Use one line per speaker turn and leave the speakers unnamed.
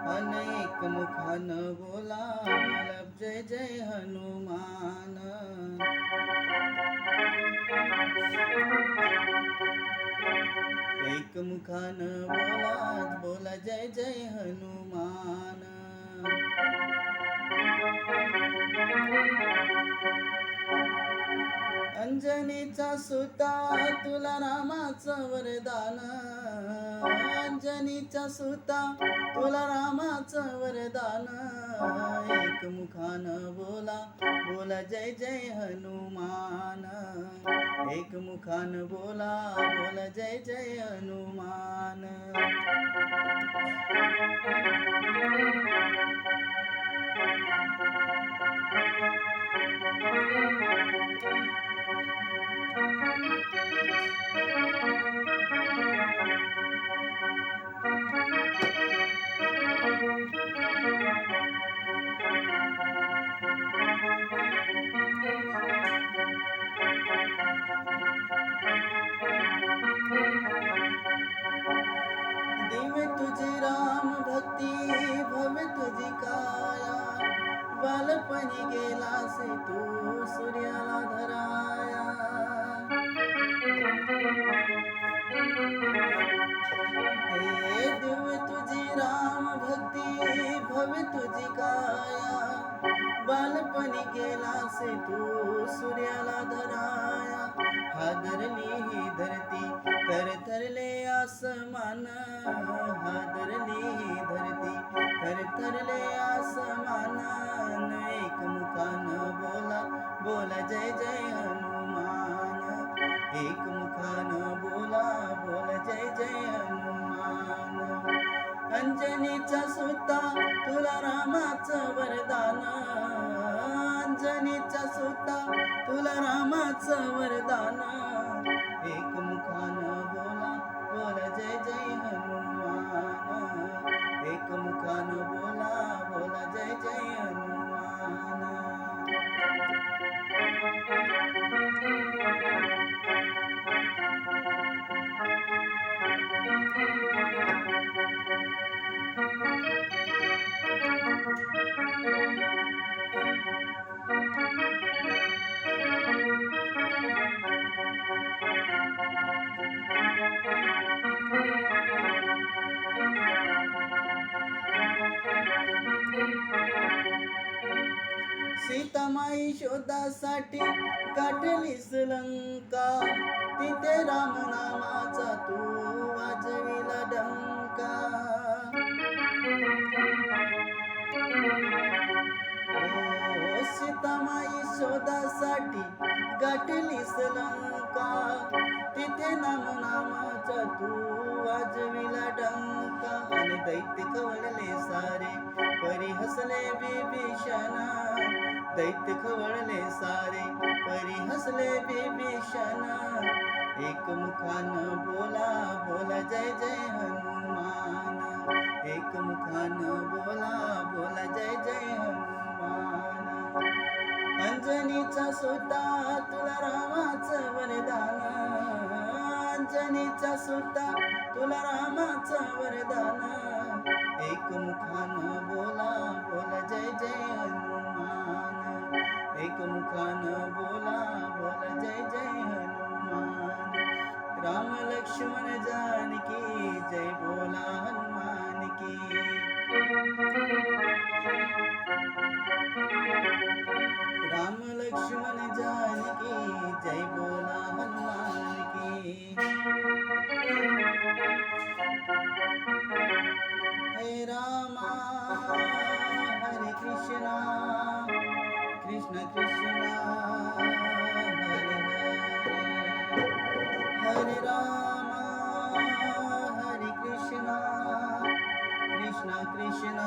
अनेक मुखान बोला बोला जय जय हनुमान. एक मुखान बोला बोला जय जय हनुमान. अंजनीचा सुता तुला रामाचं वरदान. अंजनीचा सुता तुला रामाचं वरदान. एक मुखान बोला बोला जय जय हनुमान. एक मुखान बोला बोला जय जय हनुमान. दिव्य तुझी राम भक्ती भव्य तुझी काया. बालपणी गेलासे तू सूर्याला धराया. हे दिव्य तुझी राम भक्ती भव्य तुझी काया. बालपणी गेलासे तू सूर्याला धराया. हादरली ही धरती थरथरले आसमान. हादरली ही धरती थरथरले आसमान. एक मुखान बोला बोला जय जय हनुमान. एक मुखान बोला बोला जय जय हनुमान. अंजनीचा सुता तुला रामाचं वरदान. अंजनीचा सुता तुला रामाचं वरदान. एक मुखान बोला बोला जय जय हनुमान. एक मुखान बोला बोला जय जय हनुमान. सीतामाई शोधासाठी गाठलीस लंका. तिथे रामनामाचा तू वाजविला डंका. ओ सीतामाई शोधासाठी गाठलीस लंका. तिथे नामाचा तू वाजविला डंका. आणि दैत्य खवळले सारे परी हसले विभीषण. दैत्य खवळले सारे परी हसले विभीषण. एक मुखान बोला बोला जय जय हनुमान. एक मुखान बोला बोला जय जय हनुमान. अंजनीचा सुता तुला रामाचं वरदान. अंजनीचा सुता तुला रामाचं वरदान. एक मुखान बोला बोला जय जय हनुमान. एक मुखान बोला बोला जय जय हनुमान. राम लक्ष्मण जानकी जय बोला हनुमान की. राम लक्ष्मण जानकी जय बोला हनुमान की. हे रामा हरे कृष्णा कृष्ण कृष्ण हरे हरे. हरे रामा हरे कृष्णा कृष्ण कृष्ण